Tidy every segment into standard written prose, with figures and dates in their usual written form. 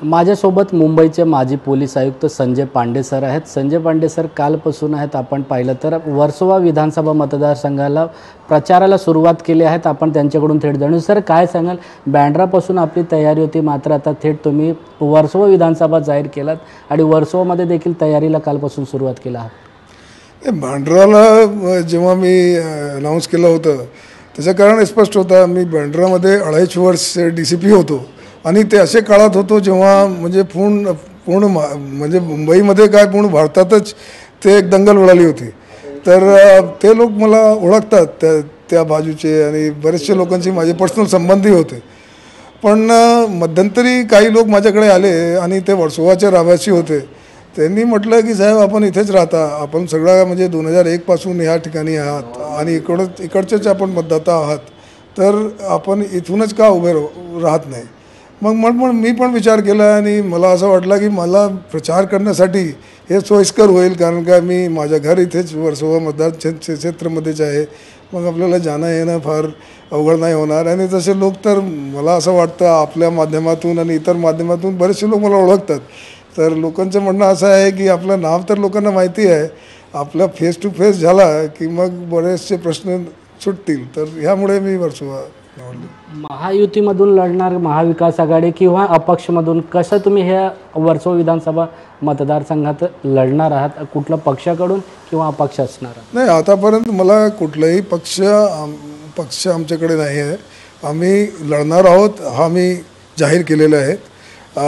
माझ्यासोबत मुंबईचे माजी पोलीस आयुक्त संजय पांडे सर आहेत। संजय पांडे सर कालपासून आहेत, आपण पाहिलं तर वर्सोवा विधानसभा मतदारसंघाला प्रचाराला सुरुवात केली आहे। आपण त्यांच्याकडून थेट जाणू सर, काय सांगाल? बँड्रापासून आपली तयारी होती, मात्र आता थेट तुम्ही वर्सोवा विधानसभा जाहीर केलात आणि वर्सोवामध्ये देखील तयारीला कालपासून सुरुवात केली आहे। बँड्राला जेव्हा मी अनाउन्स केलं होतं त्याचं कारण स्पष्ट होतं। मी बँड्रामध्ये 2.5 वर्ष DCP होतो आणि ते असे काळात होतो जेव्हा म्हणजे पूर्ण म्हणजे मुंबईमध्ये काय पूर्ण भारतातच ते एक दंगल उडाली होती। तर ते लोक मला ओळखतात त्या बाजूचे आणि बरेचसे लोकांशी माझे पर्सनल संबंधी होते। पण मध्यंतरी काही लोक माझ्याकडे आले आणि ते वर्सोवाचे रहिवासी होते। त्यांनी म्हटलं की साहेब, आपण इथेच राहता, आपण सगळा म्हणजे 2001 पासून ह्या ठिकाणी आहात आणि इकडचेच आपण मतदाता आहात, तर आपण इथूनच का उभे राहत नाही? मग मी पण विचार केला आणि मला असं वाटलं की मला प्रचार करण्यासाठी हे सोयीस्कर होईल, कारण का मी माझं घर इथेच वर्सोवा मतदार क्षेत्रामध्येच आहे। मग आपल्याला जाणं येणं फार अवघड नाही होणार। आणि तसे लोक तर मला असं वाटतं आपल्या माध्यमातून आणि इतर माध्यमातून बरेचसे लोक मला ओळखतात। तर लोकांचं म्हणणं असं आहे की आपलं नाव तर लोकांना माहिती आहे, आपला फेस टू फेस झाला की मग बरेचसे प्रश्न सुटतील। तर ह्यामुळे मी वर्सोवा निवडले। महायुतीमधून लढणार, महाविकास आघाडी किंवा अपक्षमधून, कसं तुम्ही ह्या वर्सोवा विधानसभा मतदारसंघात लढणार आहात? कुठल्या पक्षाकडून किंवा अपक्ष असणार? नाही, आतापर्यंत मला कुठलाही पक्ष आमच्याकडे नाही आहे। आम्ही लढणार आहोत हा मी जाहीर केलेला आहे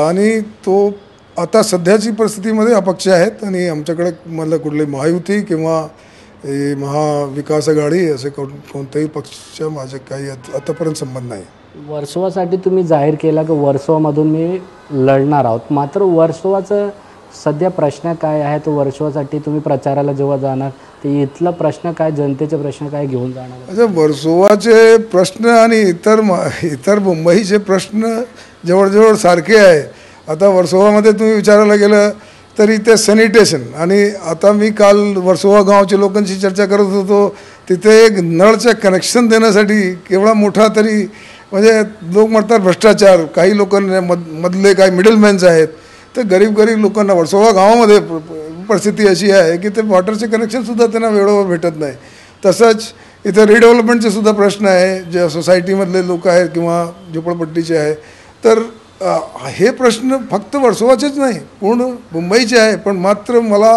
आणि तो आता सध्याची परिस्थितीमध्ये अपक्ष आहेत आणि आमच्याकडे मला कुठली महायुती किंवा महाविकास आघाडी असे कोणतेही पक्ष माझे काही आतापर्यंत संबंध नाही। वर्सोवासाठी तुम्ही जाहीर केला की वर्सोवामधून मी लढणार आहोत, मात्र वर्सोवाचं सध्या प्रश्न काय आहे? तो वर्सोवासाठी तुम्ही प्रचाराला जेव्हा जाणार ते इथला प्रश्न काय, जनतेचे प्रश्न काय घेऊन जाणार? अच्छा, वर्सोवाचे प्रश्न आणि इतर मुंबईचे प्रश्न जवळजवळ सारखे आहे। आता वर्सोवामध्ये तुम्ही विचारायला गेलं तर इथे सॅनिटेशन, आणि आता मी काल वर्सोवा गावच्या लोकांशी चर्चा करत होतो, तिथे एक नळचं कनेक्शन देण्यासाठी केवढा मोठा तरी म्हणजे लोक म्हणतात भ्रष्टाचार, काही लोकांना मधले काही मिडलमॅन्स आहेत, तर गरीब लोकांना वर्सोवा गावामध्ये परिस्थिती अशी आहे की ते वॉटरचे कनेक्शनसुद्धा त्यांना वेळेवर भेटत नाही। तसंच इथे रिडेव्हलपमेंटचे सुद्धा प्रश्न आहे, जे सोसायटीमधले लोक आहेत किंवा झोपडपट्टीचे आहे। तर हे प्रश्न फक्त वर्सोवाचेच नाही, पूर्ण मुंबईचे आहे। पण मात्र मला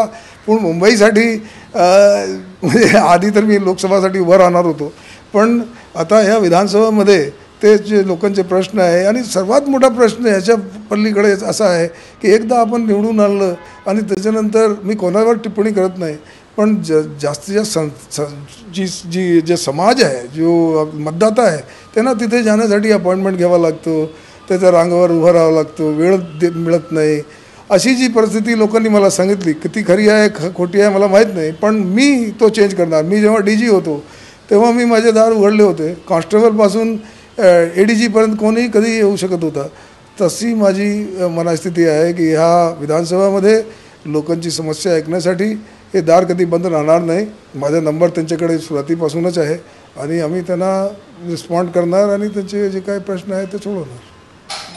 पूर्ण मुंबईसाठी म्हणजे आधी तर मी लोकसभासाठी उभं राहणार होतो, पण आता ह्या विधानसभामध्ये ते जे लोकांचे प्रश्न आहे आणि सर्वात मोठा प्रश्न ह्याच्या पलीकडे असा आहे की एकदा आपण निवडून आणलं आणि त्याच्यानंतर मी कोणावर टिप्पणी करत नाही, पण जास्तीत जास्त जे समाज आहे, जो मतदाता आहे, त्यांना तिथे जाण्यासाठी अपॉइंटमेंट घ्यावा लागतो, त्याच्या रांगावर उभं राहावं लागतो, वेळ मिळत नाही। अशी जी परिस्थिती लोकांनी मला सांगितली, किती खरी आहे खोटी आहे मला माहीत नाही, पण मी तो चेंज करणार। मी जेव्हा DG होतो तेव्हा मी माझे दार उघडले होते, कॉन्स्टेबलपासून ADG कोणीही कधी येऊ शकत होता। तशी माझी मनस्थिती आहे की ह्या विधानसभामध्ये लोकांची समस्या ऐकण्यासाठी हे दार कधी बंद राहणार नाही। माझा नंबर त्यांच्याकडे सुरुवातीपासूनच आहे आणि आम्ही त्यांना रिस्पॉन्ड करणार आणि त्यांचे जे काही प्रश्न आहेत ते सोडवणार।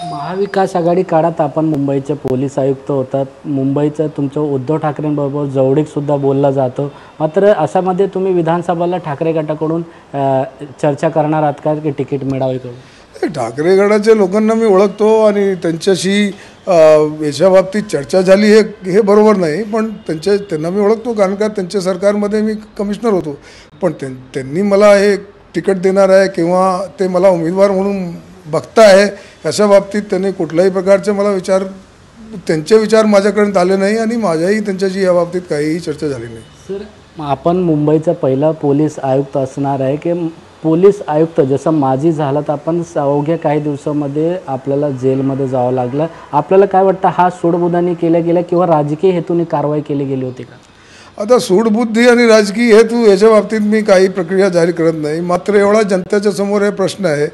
महाविकास आघाडी काळात आपण मुंबईचे पोलीस आयुक्त होतात, मुंबईचं तुमचं उद्धव ठाकरेंबरोबर जवळीकसुद्धा बोलला जातो, मात्र अशामध्ये तुम्ही विधानसभेला ठाकरे गटाकडून चर्चा करणार आहात का की तिकीट मिळावे करून? ठाकरे गटाच्या लोकांना मी ओळखतो आणि त्यांच्याशी याच्या बाबतीत चर्चा झाली हे बरोबर नाही, पण त्यांना मी ओळखतो, कारण का त्यांच्या सरकारमध्ये मी कमिशनर होतो। पण त्यांनी मला हे तिकीट देणार आहे किंवा ते मला उमेदवार म्हणून बघता आहे अशा बाबतीत त्यांनी कुठल्याही प्रकारचे त्यांचे विचार माझ्यापर्यंत आले नाही आणि माझ्याही त्यांच्याशी या बाबतीत काहीही चर्चा झाली नाही। सर, आपण मुंबईचा पहिला पोलीस आयुक्त असणार आहे की पोलीस आयुक्त जसं माजी झालं तर आपण अवघ्या काही दिवसामध्ये आपल्याला जेलमध्ये जावं लागलं, आपल्याला काय वाटतं, हा सूडबुद्धाने केल्या गेल्या किंवा राजकीय हेतूने कारवाई केली गेली होती का? आता सूडबुद्धी आणि राजकीय हेतू याच्या बाबतीत मी काही प्रक्रिया जाहीर करत नाही, मात्र एवढा जनतेच्या समोर हे प्रश्न आहे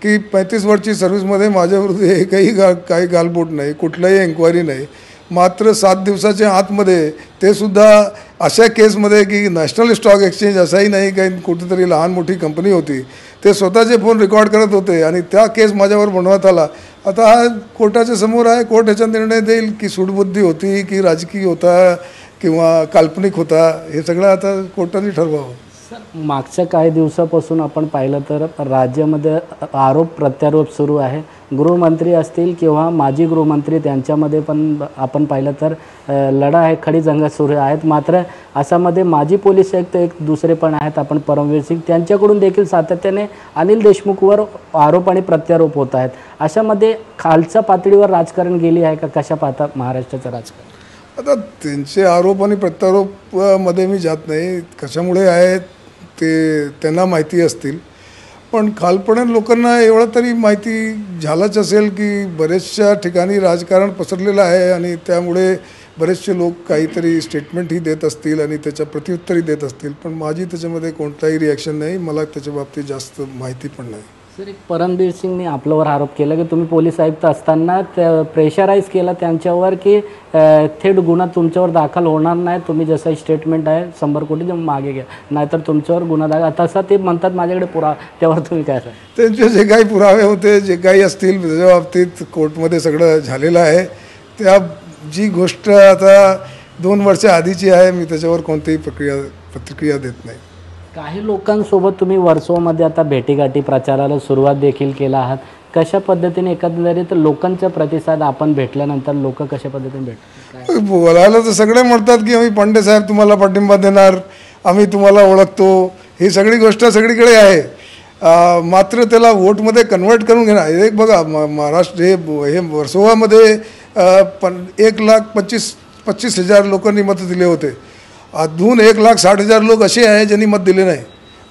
की 35 वर्षची सर्व्हिसमध्ये माझ्याविरुद्ध एकही काही गालबोट नाही, कुठलाही एन्क्वायरी नाही। मात्र 7 दिवसाच्या आतमध्ये ते सुद्धा अशा केसमध्ये की नॅशनल स्टॉक एक्सचेंज असाही नाही काही कुठेतरी लहान मोठी कंपनी होती, ते स्वतःचे फोन रेकॉर्ड करत होते आणि त्या केस माझ्यावर बनवण्यात आला. आता हा कोर्टाच्या समोर आहे. कोर्ट ह्याचा निर्णय देईल की सूडबुद्धी होती की राजकीय होता किंवा काल्पनिक होता, हे सगळं आता कोर्टाने ठरवावं. मागच्या काही दिवसापासून आपण पाहिलं तर राज्यामध्ये आरोप प्रत्यारोप सुरू आहे. गृहमंत्री असतील किंवा माजी गृहमंत्री त्यांच्यामध्ये पण आपण पाहिलं तर लढा आहे, खडी जंग सुरू आहेत. मात्र असामध्ये माजी पोलीस आयुक्त एक दुसरे पण आहेत, आपण परमवीर सिंग, त्यांच्याकडून देखील सातत्याने अनिल देशमुखवर आरोप आणि प्रत्यारोप होत आहेत. अशामध्ये खालच्या पातळीवर राजकारण गेली आहे का? कशा पाहता महाराष्ट्राचं राजकारण? आता त्यांचे आरोप आणि प्रत्यारोपमध्ये मी जात नाही, कशामुळे आहेत ते त्यांना माहिती असतील. पण खालपणे लोकांना एवढं तरी माहिती झालंच असेल की बरेचशा ठिकाणी राजकारण पसरलेलं आहे आणि त्यामुळे बरेचसे लोक काहीतरी स्टेटमेंटही देत असतील आणि त्याच्या प्रत्युत्तरही देत असतील. पण माझी त्याच्यामध्ये कोणताही रिॲक्शन नाही, मला त्याच्या बाबतीत जास्त माहिती पण नाही. सर, एक परमबीर सिंगने आपल्यावर आरोप केला की तुम्ही पोलीस आयुक्त असताना प्रेशराईज केला त्यांच्यावर की थेट गुन्हा तुमच्यावर दाखल होणार नाही, तुम्ही जसं स्टेटमेंट आहे 100 कोटी मागे घ्या, नाहीतर तुमच्यावर गुन्हा दाखल, तसा ते म्हणतात माझ्याकडे पुरावा. त्यावर तुम्ही काय सांगा? त्यांचे जे काही पुरावे होते, जे काही असतील त्याच्या बाबतीत कोर्टमध्ये सगळं झालेलं आहे. त्या जी गोष्ट आता 2 वर्ष आधीची आहे, मी त्याच्यावर कोणतीही प्रतिक्रिया देत नाही. काही लोकांसोबत तुम्ही वर्सोवामध्ये आता भेटीगाठी प्रचाराला सुरुवात देखील केला आहात. कशा पद्धतीने एकंदरीत लोकांचा प्रतिसाद आपण भेटल्यानंतर लोक कशा पद्धतीने भेटतात? बोलायला तर सगळे म्हणतात की आम्ही पांडे साहेब तुम्हाला पाठिंबा देणार, आम्ही तुम्हाला ओळखतो, ही सगळी गोष्ट सगळीकडे आहे. मात्र त्याला वोटमध्ये कन्वर्ट करून घेणार. एक बघा, महाराष्ट्र हे वर्सोवामध्ये 1,25,000 लोकांनी मत दिले होते. अजून 1,60,000 लोक असे आहे ज्यांनी मत दिले नाही.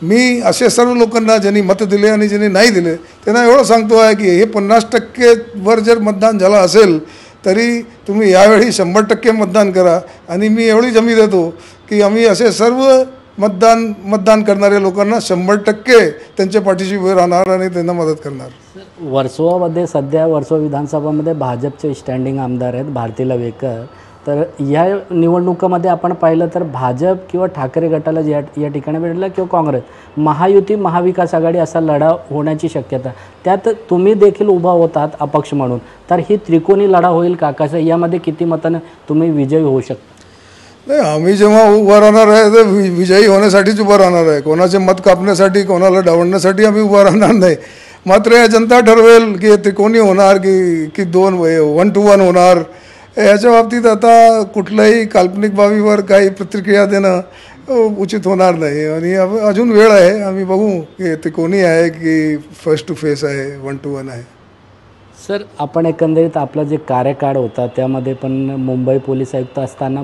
मी असे सर्व लोकांना ज्यांनी मत दिले आणि ज्यांनी नाही दिले त्यांना एवढं सांगतो आहे की हे 50% वर जर मतदान झालं असेल तरी तुम्ही यावेळी 100% मतदान करा. आणि मी एवढी हमी देतो की आम्ही असे सर्व मतदान करणाऱ्या लोकांना 100% त्यांच्या पाठीशी उभे राहणार आणि त्यांना मदत करणार. वर्सोवामध्ये सध्या वर्सोवा विधानसभामध्ये भाजपचे स्टँडिंग आमदार आहेत भारती लवेकर. तर या निवडणुकामध्ये आपण पाहिलं तर भाजप किंवा ठाकरे गटाला या ठिकाणी भेटला किंवा काँग्रेस, महायुती, महाविकास आघाडी असा लढा होण्याची शक्यता, त्यात तुम्ही देखील उभा होतात अपक्ष म्हणून. तर ही त्रिकोणी लढा होईल का? कसं यामध्ये किती मतानं तुम्ही विजयी होऊ शकता? नाही, आम्ही जेव्हा उभं राहणार आहे तर विजयी होण्यासाठीच उभं राहणार आहे. कोणाचे मत कापण्यासाठी, कोणाला डावलण्यासाठी आम्ही उभं राहणार नाही. मात्र या जनता ठरवेल की त्रिकोणी होणार की 1 to 1 होणार. याच्या बाबतीत आता कुठल्याही काल्पनिक बाबीवर काही प्रतिक्रिया देणं उचित होणार नाही. आणि अजून वेळ आहे, आम्ही बघू की त्रिकोणी आहे की फेस टू फेस आहे, 1 to 1 आहे. सर, आपण एकंदरीत आपला जे कार्यकाळ होता त्यामध्ये पण मुंबई पोलीस आयुक्त असताना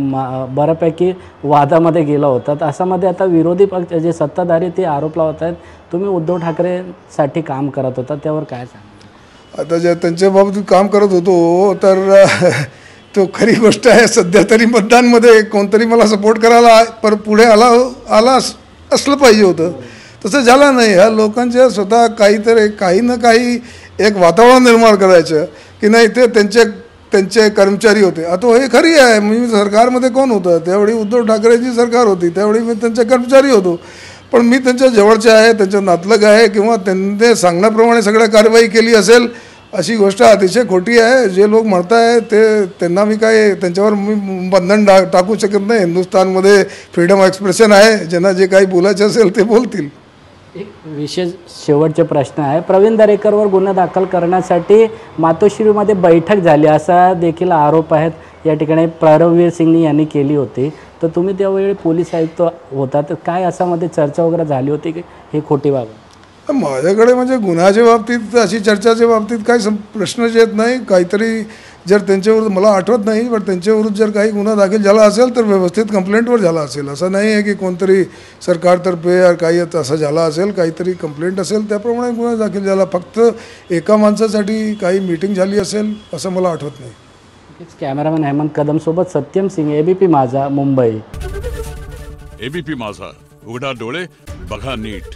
बऱ्यापैकी वादामध्ये गेला होता. अशामध्ये आता विरोधी पक्ष जे सत्ताधारी ते आरोप लावत आहेत तुम्ही उद्धव ठाकरेसाठी काम करत होता, त्यावर काय सांगा? आता जे त्यांच्या बाबतीत काम करत होतो तर तो खरी गोष्ट आहे. सध्या तरी मतदानमध्ये कोणतरी मला सपोर्ट करायला पर पुढे आला असलं पाहिजे होतं, तसं झालं नाही. ह्या लोकांच्या स्वतः काही ना काही एक वातावरण निर्माण करायचं की नाही ते त्यांचे कर्मचारी होते. आता हे खरी आहे, मी सरकारमध्ये कोण होतं त्यावेळी? उद्धव ठाकरेची सरकार होती, त्यावेळी मी त्यांचे कर्मचारी होतो. पण मी त्यांच्या जवळचे आहे, त्यांच्या नातलग आहे किंवा त्यांनी सांगण्याप्रमाणे सगळ्या कारवाई केली असेल अशी गोष्ट अतिशय खोटी आहे. जे लोक म्हणत आहे त्यांना मी काय त्यांच्यावर मी बंधन टाकू शकत नाही. हिंदुस्थानमध्ये फ्रीडम ऑफ एक्सप्रेशन आहे, ज्यांना जे काही बोलायचं असेल ते बोलतील. एक विशेष शेवटचे प्रश्न आहे. प्रवीण दरेकरवर गुन्हा दाखल करण्यासाठी मातोश्रीमध्ये बैठक झाली असा देखील आरोप आहेत या ठिकाणी परमवीर सिंग यांनी केली होती. तर तुम्ही त्यावेळी पोलीस आयुक्त होता, तर काय असामध्ये चर्चा वगैरे झाली होती की हे खोटी बाब? माझ्याकडे म्हणजे गुन्ह्याच्या बाबतीत अशी चर्चाच्या बाबतीत काही प्रश्नच येत नाही. काहीतरी जर त्यांच्याविरुद्ध, मला आठवत नाही, पण त्यांच्याविरुद्ध जर काही गुन्हा दाखल झाला असेल तर व्यवस्थित कंप्लेंटवर झाला असेल. असं नाही आहे की कोणतरी सरकारतर्फे काही असं झाला असेल, काहीतरी कंप्लेंट असेल त्याप्रमाणे गुन्हा दाखल झाला. फक्त एका माणसासाठी काही मीटिंग झाली असेल असं मला आठवत नाही. कॅमेरामॅन हेमंत कदमसोबत सत्यम सिंग, एबीपी माझा, मुंबई. एबीपी माझा, उघडा डोळे बघा नीट.